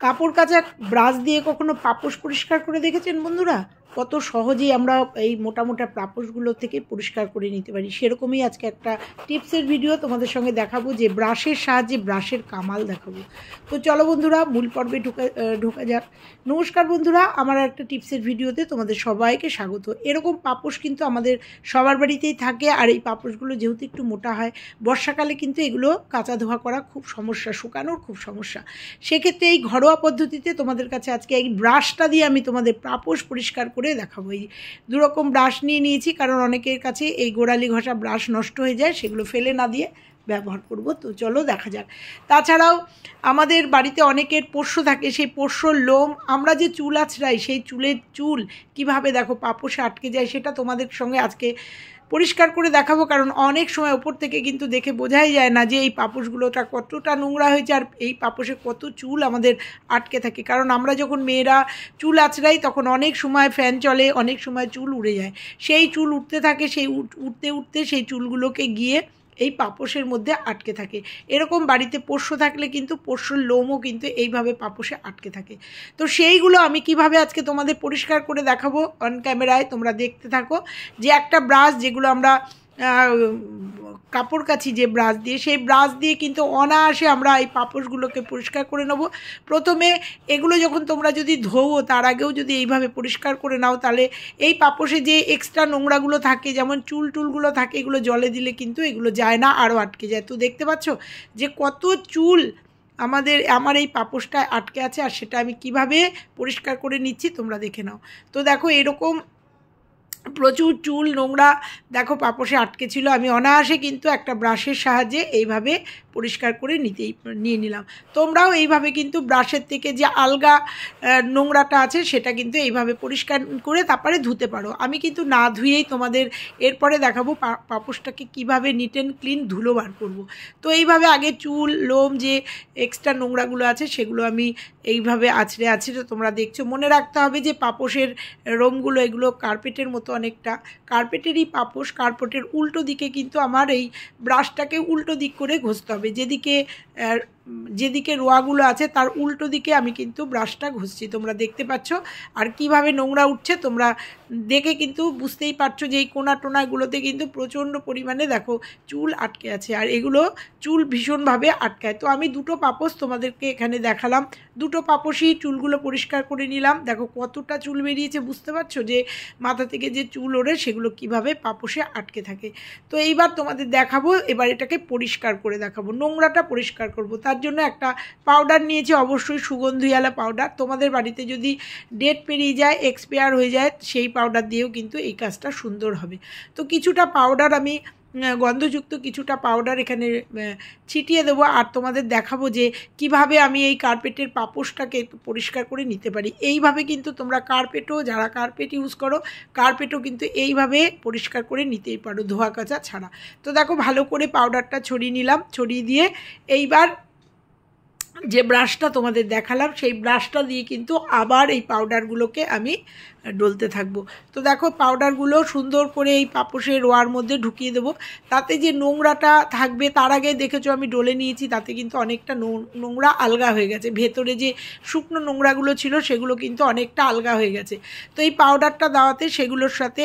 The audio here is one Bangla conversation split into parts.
কাপড় কাচা ব্রাশ দিয়ে কখনো পাপোশ পরিষ্কার করে দেখেছেন বন্ধুরা? কত সহজেই আমরা এই মোটা মোটা পাপোশগুলো থেকে পরিষ্কার করে নিতে পারি। সেরকমই আজকে একটা টিপসের ভিডিও তোমাদের সঙ্গে দেখাবো, যে ব্রাশের সাহায্যে ব্রাশের কামাল দেখাবো। তো চলো বন্ধুরা, মূল পর্বে ঢোকা যাক। নমস্কার বন্ধুরা, আমার একটা টিপসের ভিডিওতে তোমাদের সবাইকে স্বাগত। এরকম পাপোশ কিন্তু আমাদের সবার বাড়িতেই থাকে, আর এই পাপোশগুলো যেহেতু একটু মোটা হয়, বর্ষাকালে কিন্তু এগুলো কাচা ধোয়া করা খুব সমস্যা, শুকানোর খুব সমস্যা। সেক্ষেত্রে এই ঘরোয়া পদ্ধতিতে তোমাদের কাছে আজকে এই ব্রাশটা দিয়ে আমি তোমাদের পাপোশ পরিষ্কার করে দেখাবো। এই দুরকম ব্রাশ নিয়ে নিয়েছি, কারণ অনেকের কাছে এই গোড়ালি ঘষা ব্রাশ নষ্ট হয়ে যায়, সেগুলো ফেলে না দিয়ে ব্যবহার করব। তো চলো দেখা যাক। তাছাড়াও আমাদের বাড়িতে অনেকের পোষ্য থাকে, সেই পোষ্যর লোম আমরা যে চুল আঁচড়াই, সেই চুল কিভাবে দেখো পাপোশে আটকে যায়, সেটা তোমাদের সঙ্গে আজকে পরিষ্কার করে দেখাবো। কারণ অনেক সময় ওপর থেকে কিন্তু দেখে বোঝাই যায় না যে এই পাপোশগুলোটা কতটা নোংরা হয়েছে, আর এই পাপোশে কত চুল আমাদের আটকে থাকে। কারণ আমরা যখন মেয়েরা চুল আঁচড়াই, তখন অনেক সময় ফ্যান চলে, অনেক সময় চুল উড়ে যায়। সেই চুল উঠতে থাকে, সেই উঠতে উঠতে সেই চুলগুলোকে গিয়ে এই পাপোশের মধ্যে আটকে থাকে। এরকম বাড়িতে পোষ্য থাকলে কিন্তু পোষ্যর লোমও কিন্তু এইভাবে পাপোশে আটকে থাকে। তো সেইগুলো আমি কিভাবে আজকে তোমাদের পরিষ্কার করে দেখাবো অন ক্যামেরায়, তোমরা দেখতে থাকো। যে একটা ব্রাশ, যেগুলো আমরা কাপড় কাচি যে ব্রাশ দিয়ে, সেই ব্রাশ দিয়ে কিন্তু অনায়াসে আমরা এই পাপোশগুলোকে পরিষ্কার করে নেব। প্রথমে এগুলো যখন তোমরা যদি ধোও, তার আগেও যদি এইভাবে পরিষ্কার করে নাও, তাহলে এই পাপোশে যে এক্সট্রা নোংরাগুলো থাকে, যেমন টুলগুলো থাকে, এগুলো জলে দিলে কিন্তু এগুলো যায় না, আরও আটকে যায়। তো দেখতে পাচ্ছ যে কত চুল আমার এই পাপোশটায় আটকে আছে, আর সেটা আমি কিভাবে পরিষ্কার করে নিচ্ছি তোমরা দেখে নাও। তো দেখো, এরকম প্রচুর চুল নোংরা দেখো পাপোশে আটকে ছিল। আমি অনায়াসে কিন্তু একটা ব্রাশের সাহায্যে এইভাবে পরিষ্কার করে নিয়ে নিলাম। তোমরাও এইভাবে কিন্তু ব্রাশের থেকে যে আলগা নোংরাটা আছে, সেটা কিন্তু এইভাবে পরিষ্কার করে তারপরে ধুতে পারো। আমি কিন্তু না ধুয়েই তোমাদের এরপরে দেখাবো পাপোশটাকে কিভাবে নিট অ্যান্ড ক্লিন ধুলো বার করব। তো এইভাবে আগে চুল লোম যে এক্সট্রা নোংরাগুলো আছে, সেগুলো আমি এইভাবে আছড়ে তোমরা দেখছো। মনে রাখতে হবে যে পাপোশের রোমগুলো, এগুলো কার্পেটের মতো অনেকটা, কার্পেটেরই পাপোশ। কার্পেটের উল্টো দিকে কিন্তু আমার এই ব্রাশটাকে উল্টো দিক করে ঘষতে হবে। যেদিকে রোয়াগুলো আছে তার উল্টো দিকে আমি কিন্তু ব্রাশটা ঘষছি, তোমরা দেখতে পাচ্ছ। আর কিভাবে নোংরা উঠছে তোমরা দেখে কিন্তু বুঝতেই পারছো যে এই কোনা টোনাগুলোতে কিন্তু প্রচণ্ড পরিমাণে দেখো চুল আটকে আছে, আর এগুলো চুল ভীষণভাবে আটকায়। তো আমি দুটো পাপোশ তোমাদেরকে এখানে দেখালাম, দুটো পাপোশই চুলগুলো পরিষ্কার করে নিলাম। দেখো কতটা চুল বেরিয়েছে, বুঝতে পারছো যে মাথা থেকে যে চুল ওড়ে সেগুলো কিভাবে পাপোশে আটকে থাকে। তো এইবার তোমাদের দেখাবো, এবার এটাকে পরিষ্কার করে দেখাবো, নোংরাটা পরিষ্কার করব। তার জন্য একটা পাউডার নিয়েছি, অবশ্যই সুগন্ধিওয়ালা পাউডার। তোমাদের বাড়িতে যদি ডেট পেরিয়ে যায়, এক্সপায়ার হয়ে যায়, সেই পাউডার দিয়েও কিন্তু এই কাজটা সুন্দর হবে। তো কিছুটা পাউডার আমি গন্ধযুক্ত কিছুটা পাউডার এখানে ছিটিয়ে দেবো, আর তোমাদের দেখাবো যে কিভাবে আমি এই কার্পেটের পাপোশটাকে পরিষ্কার করে নিতে পারি। এইভাবে কিন্তু তোমরা যারা কার্পেট ইউজ করো, কার্পেটও কিন্তু এইভাবে পরিষ্কার করে নিতেই পারো, ধোয়া কাচা ছাড়া। তো দেখো, ভালো করে পাউডারটা ছড়িয়ে নিলাম, ছড়িয়ে দিয়ে এইবার যে ব্রাশটা তোমাদের দেখালাম, সেই ব্রাশটা দিয়ে কিন্তু আবার এই পাউডারগুলোকে আমি ডলতে থাকবো। তো দেখো, পাউডারগুলো সুন্দর করে এই পাপোশের রোয়ার মধ্যে ঢুকিয়ে দেবো। তাতে যে নোংরাটা থাকবে, তার আগে দেখেছো আমি ডলে নিয়েছি, তাতে কিন্তু অনেকটা নোংরা আলগা হয়ে গেছে। ভেতরে যে শুকনো নোংরাগুলো ছিল, সেগুলো কিন্তু অনেকটা আলগা হয়ে গেছে। তো এই পাউডারটা দেওয়াতে সেগুলোর সাথে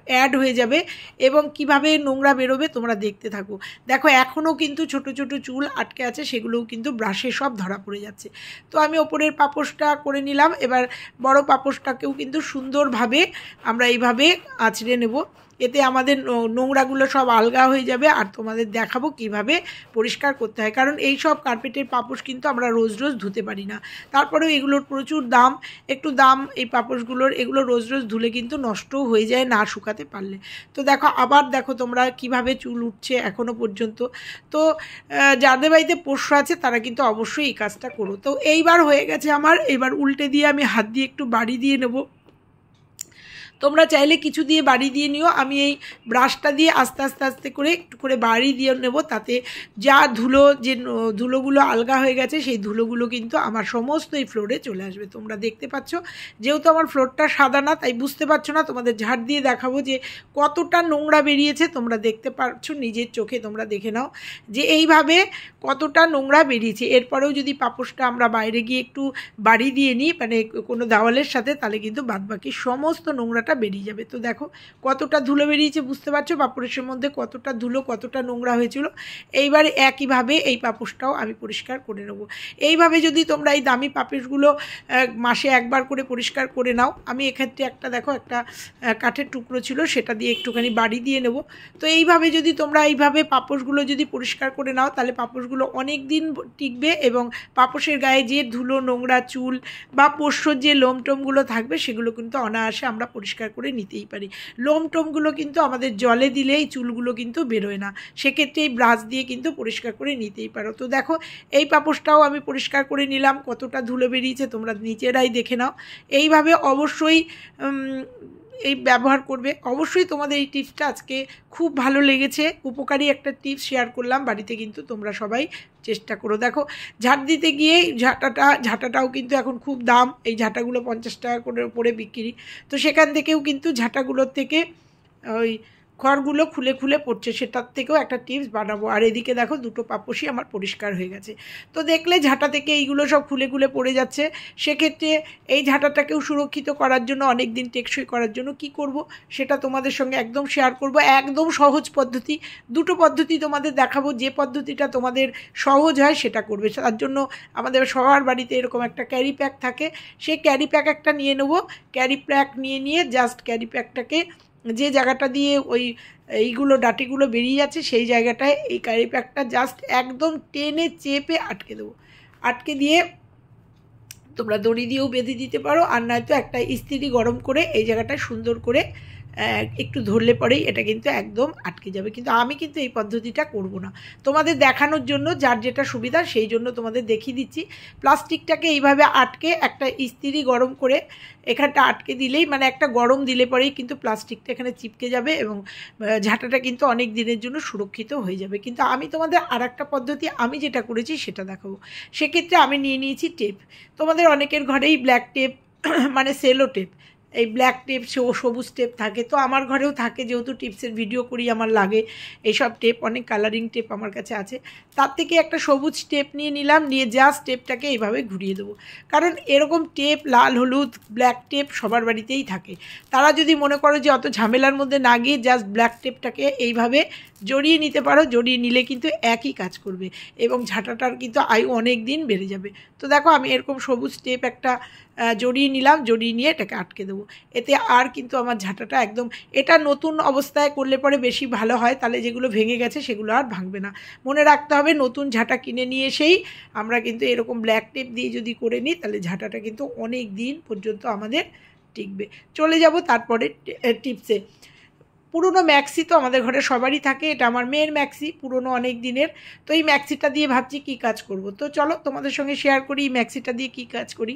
অ্যাড হয়ে যাবে, এবং কিভাবে নোংরা বেরোবে তোমরা দেখতে থাকো। দেখো, এখনও কিন্তু ছোট ছোট চুল আটকে আছে, সেগুলোও কিন্তু ব্রাশে সব ধরা পড়ে যাচ্ছে। তো আমি ওপরের পাপোশটা করে নিলাম, এবার বড় পাপোশটাকেও কিন্তু সুন্দরভাবে আমরা এইভাবে আঁচড়ে নেব। এতে আমাদের নোংরাগুলো সব আলগা হয়ে যাবে, আর তোমাদের দেখাবো কিভাবে পরিষ্কার করতে হয়। কারণ এই সব কার্পেটের পাপোশ কিন্তু আমরা রোজ রোজ ধুতে পারি না। তারপরেও এগুলোর প্রচুর দাম, একটু দাম এই পাপোশগুলোর। এগুলো রোজ রোজ ধুলে কিন্তু নষ্টও হয়ে যায় না শুকাতে পারলে। তো দেখো, আবার দেখো তোমরা কিভাবে চুল উঠছে এখনও পর্যন্ত। তো যাদের বাড়িতে পোষ্য আছে তারা কিন্তু অবশ্যই এই কাজটা করো। তো এইবার হয়ে গেছে আমার, এবার উল্টে দিয়ে আমি হাত দিয়ে একটু বাড়ি দিয়ে নেব। তোমরা চাইলে কিছু দিয়ে বাড়ি দিয়ে নিও। আমি এই ব্রাশটা দিয়ে আস্তে আস্তে আস্তে করে একটু করে বাড়ি দিয়ে নেব, তাতে যা ধুলোগুলো আলগা হয়ে গেছে সেই ধুলোগুলো কিন্তু আমার সমস্ত এই ফ্লোরে চলে আসবে। তোমরা দেখতে পাচ্ছ, যেহেতু আমার ফ্লোরটা সাদা না তাই বুঝতে পারছো না, তোমাদের ঝাড় দিয়ে দেখাবো যে কতটা নোংরা বেরিয়েছে। তোমরা দেখতে পাচ্ছ, নিজের চোখে তোমরা দেখে নাও যে এইভাবে কতটা নোংরা বেরিয়েছে। এরপরেও যদি পাপোশটা আমরা বাইরে গিয়ে একটু বাড়ি দিয়ে নিই, মানে কোনো দেওয়ালের সাথে, তাহলে কিন্তু বাদবাকি সমস্ত নোংরাটা বেরিয়ে যাবে। তো দেখো কতটা ধুলো বেরিয়েছে, বুঝতে পারছো পাপোশের মধ্যে কতটা ধুলো, কতটা নোংরা হয়েছিল। এইবারে একইভাবে এই পাপোশটাও আমি পরিষ্কার করে নেব। এইভাবে যদি তোমরা এই দামি পাপোশগুলো মাসে একবার করে পরিষ্কার করে নাও, আমি এক্ষেত্রে একটা দেখো একটা কাঠের টুকরো ছিল, সেটা দিয়ে একটুখানি বাড়ি দিয়ে নেব। তো এইভাবে যদি তোমরা এইভাবে পাপোশগুলো যদি পরিষ্কার করে নাও, তাহলে পাপোশগুলো অনেক দিন টিকবে এবং পাপোশের গায়ে যে ধুলো, নোংরা চুল বা পোষ্যর যে লোমটোমগুলো থাকবে সেগুলো কিন্তু অনায়াসে আমরা পরিষ্কার করে নিতেই পারি। লোমটোমগুলো কিন্তু আমাদের জলে দিলেই চুলগুলো কিন্তু বেরোয় না, সেক্ষেত্রে এই ব্রাশ দিয়ে কিন্তু পরিষ্কার করে নিতেই পারো। তো দেখো এই পাপোশটাও আমি পরিষ্কার করে নিলাম, কতটা ধুলো বেরিয়েছে তোমরা নিজেরাই দেখে নাও। এইভাবে অবশ্যই এই ব্যবহার করবে। অবশ্যই তোমাদের এই টিপসটা আজকে খুব ভালো লেগেছে, উপকারী একটা টিপস শেয়ার করলাম। বাড়িতে কিন্তু তোমরা সবাই চেষ্টা করো। দেখো ঝাঁট দিতে গিয়ে ঝাঁটাটাও কিন্তু এখন খুব দাম, এই ঝাঁটাগুলো 50 টাকা করে উপরে বিক্রি। তো সেখান থেকেও কিন্তু ঝাঁটাগুলোর থেকে ওই খড়গুলো খুলে খুলে পড়ছে, সেটার থেকেও একটা টিপস বানাবো। আর এদিকে দেখো দুটো পাপোশই আমার পরিষ্কার হয়ে গেছে। তো দেখলে ঝাঁটা থেকে এইগুলো সব খুলে খুলে পড়ে যাচ্ছে। সেক্ষেত্রে এই ঝাঁটাটাকেও সুরক্ষিত করার জন্য, অনেক দিন টেকসই করার জন্য কি করব সেটা তোমাদের সঙ্গে একদম শেয়ার করব। একদম সহজ পদ্ধতি, দুটো পদ্ধতি তোমাদের দেখাবো, যে পদ্ধতিটা তোমাদের সহজ হয় সেটা করবে। তার জন্য আমাদের সবার বাড়িতে এরকম একটা ক্যারি প্যাক থাকে, সেই ক্যারি প্যাক একটা নিয়ে নেব। ক্যারি প্যাক নিয়ে জাস্ট ক্যারি প্যাকটাকে যে জায়গাটা দিয়ে এইগুলো ডাটিগুলো বেরিয়ে যাচ্ছে সেই জায়গাটায় এই ক্যারি প্যাকটা জাস্ট একদম টেনে চেপে আটকে দেবো। আটকে দিয়ে তোমরা দড়ি দিয়েও বেঁধে দিতে পারো, আর নয়তো একটা ইস্ত্রি গরম করে এই জায়গাটায় সুন্দর করে একটু ধরলে পরেই এটা কিন্তু একদম আটকে যাবে। কিন্তু আমি কিন্তু এই পদ্ধতিটা করব না, তোমাদের দেখানোর জন্য, যার যেটা সুবিধা সেই জন্য তোমাদের দেখিয়ে দিচ্ছি। প্লাস্টিকটাকে এইভাবে আটকে একটা ইস্ত্রি গরম করে এখানটা আটকে দিলেই, মানে একটা গরম দিলে পরেই কিন্তু প্লাস্টিকটা এখানে চিপকে যাবে এবং ঝাঁটাটা কিন্তু অনেক দিনের জন্য সুরক্ষিত হয়ে যাবে। কিন্তু আমি তোমাদের আর একটা পদ্ধতি আমি যেটা করেছি সেটা দেখাবো। সেক্ষেত্রে আমি নিয়ে নিয়েছি টেপ। তোমাদের অনেকের ঘরেই ব্ল্যাক টেপ মানে সেলো টেপ, এই ব্ল্যাক টেপ সবুজ টেপ থাকে, তো আমার ঘরেও থাকে, যেহেতু টিপসের ভিডিও করি আমার লাগে এইসব টেপ, অনেক কালারিং টেপ আমার কাছে আছে। তার থেকে একটা সবুজ টেপ নিয়ে নিলাম, নিয়ে জাস্ট টেপটাকে এইভাবে ঘুরিয়ে দেবো। কারণ এরকম টেপ, লাল হলুদ ব্ল্যাক টেপ সবার বাড়িতেই থাকে। তারা যদি মনে করো যে অত ঝামেলার মধ্যে না গিয়ে জাস্ট ব্ল্যাক টেপটাকে এইভাবে জড়িয়ে নিতে পারো, জড়িয়ে নিলে কিন্তু একই কাজ করবে এবং ঝাঁটাটার কিন্তু আয়ু অনেক দিন বেড়ে যাবে। তো দেখো আমি এরকম সবুজ টেপ একটা জড়িয়ে নিলাম, জড়িয়ে নিয়ে এটাকে আটকে দেবো। এতে আর কিন্তু আমার ঝাঁটাটা একদম, এটা নতুন অবস্থায় করলে পরে বেশি ভালো হয়, তাহলে যেগুলো ভেঙে গেছে সেগুলো আর ভাঙবে না। মনে রাখতে হবে নতুন ঝাঁটা কিনে নিয়ে এসেই আমরা কিন্তু এরকম ব্ল্যাক টেপ দিয়ে যদি করে নিই, তাহলে ঝাঁটাটা কিন্তু অনেক দিন পর্যন্ত আমাদের টিকবে। চলে যাব তারপরে টিপসে। পুরনো ম্যাক্সি তো আমাদের ঘরে সবারই থাকে, এটা আমার মেয়ের ম্যাক্সি, পুরনো অনেক দিনের। তো এই ম্যাক্সিটা দিয়ে ভাবছি কী কাজ করব। তো চলো তোমাদের সঙ্গে শেয়ার করি এই ম্যাক্সিটা দিয়ে কী কাজ করি।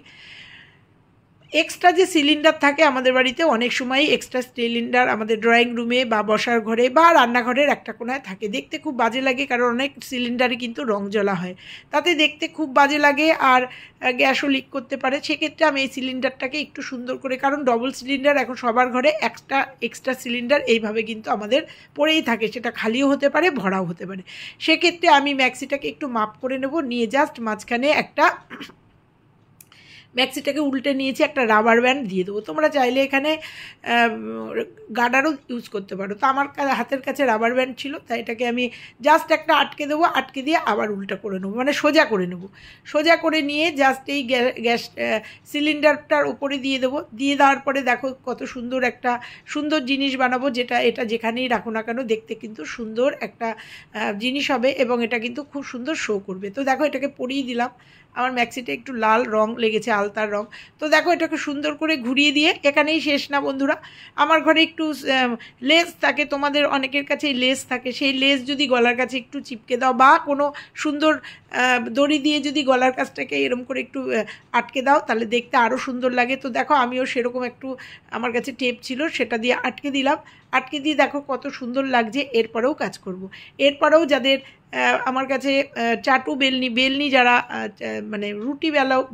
এক্সট্রা যে সিলিন্ডার থাকে আমাদের বাড়িতে, অনেক সময় এক্সট্রা সিলিন্ডার আমাদের ড্রয়িং রুমে বা বসার ঘরে বা রান্নাঘরের একটা কোনায় থাকে। দেখতে খুব বাজে লাগে, কারণ অনেক সিলিন্ডারে কিন্তু রং জ্বলা হয়, তাতে দেখতে খুব বাজে লাগে আর গ্যাসও লিক করতে পারে। সেক্ষেত্রে আমি এই সিলিন্ডারটাকে একটু সুন্দর করে, কারণ ডবল সিলিন্ডার এখন সবার ঘরে, একটা এক্সট্রা সিলিন্ডার এইভাবে কিন্তু আমাদের পড়েই থাকে, সেটা খালিও হতে পারে ভরাও হতে পারে। সেক্ষেত্রে আমি ম্যাক্সিটাকে একটু মাপ করে নেব, নিয়ে জাস্ট মাঝখানে একটা ম্যাক্সিটাকে উল্টে নিয়েছি, একটা রাবার ব্যান্ড দিয়ে দেবো। তোমরা চাইলে এখানে গার্ডারও ইউজ করতে পারো। তো আমার হাতের কাছে রাবার ব্যান্ড ছিল, তাই এটাকে আমি জাস্ট একটা আটকে দেবো, আটকে দিয়ে আবার উল্টা করে নেবো, মানে সোজা করে নেবো। সোজা করে নিয়ে জাস্ট এই গ্যাস সিলিন্ডারটার উপরে দিয়ে দেবো। দিয়ে দেওয়ার পরে দেখো কত সুন্দর একটা সুন্দর জিনিস বানাবো, যেটা এটা যেখানেই রাখো না কেন দেখতে কিন্তু সুন্দর একটা জিনিস হবে এবং এটা কিন্তু খুব সুন্দর শো করবে। তো দেখো এটাকে পরিয়ে দিলাম, আমার ম্যাক্সিটা একটু লাল রং লেগেছে, আলতার রং। তো দেখো এটাকে সুন্দর করে ঘুরিয়ে দিয়ে, এখানেই শেষ না বন্ধুরা, আমার ঘরে একটু লেস থাকে, তোমাদের অনেকের কাছেই লেস থাকে, সেই লেস যদি গলার কাছে একটু চিপকে দাও বা কোনো সুন্দর দড়ি দিয়ে যদি গলার কাছটাকে এরম করে একটু আটকে দাও, তাহলে দেখতে আরও সুন্দর লাগে। তো দেখো আমিও সেরকম একটু, আমার কাছে টেপ ছিল, সেটা দিয়ে আটকে দিলাম। আটকে দিয়ে দেখো কত সুন্দর লাগছে। এরপরেও কাজ করব। এরপরেও যাদের আমার কাছে চাটু বেলনি যারা মানে রুটি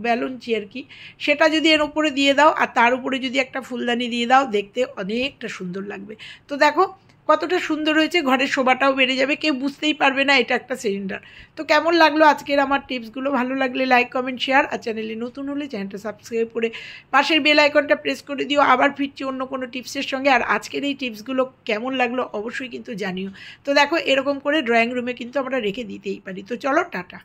বেলুনছি আর কি, সেটা যদি এর উপরে দিয়ে দাও আর তার উপরে যদি একটা ফুলদানি দিয়ে দাও, দেখতে অনেকটা সুন্দর লাগবে। তো দেখো কতটা সুন্দর হয়েছে, ঘরের শোভাটাও বেড়ে যাবে, কেউ বুঝতেই পারবে না এটা একটা সিলিন্ডার। তো কেমন লাগলো আজকের আমার টিপসগুলো? ভালো লাগলে লাইক কমেন্ট শেয়ার, আর চ্যানেলে নতুন হলে চ্যানেলটা সাবস্ক্রাইব করে পাশের বেল আইকনটা প্রেস করে দিও। আবার ফিরছি অন্য কোনো টিপসের সঙ্গে। আর আজকের এই টিপসগুলো কেমন লাগলো অবশ্যই কিন্তু জানিও। তো দেখো এরকম করে ড্রয়িং রুমে কিন্তু আমরা রেখে দিতেই পারি। তো চলো টাটা।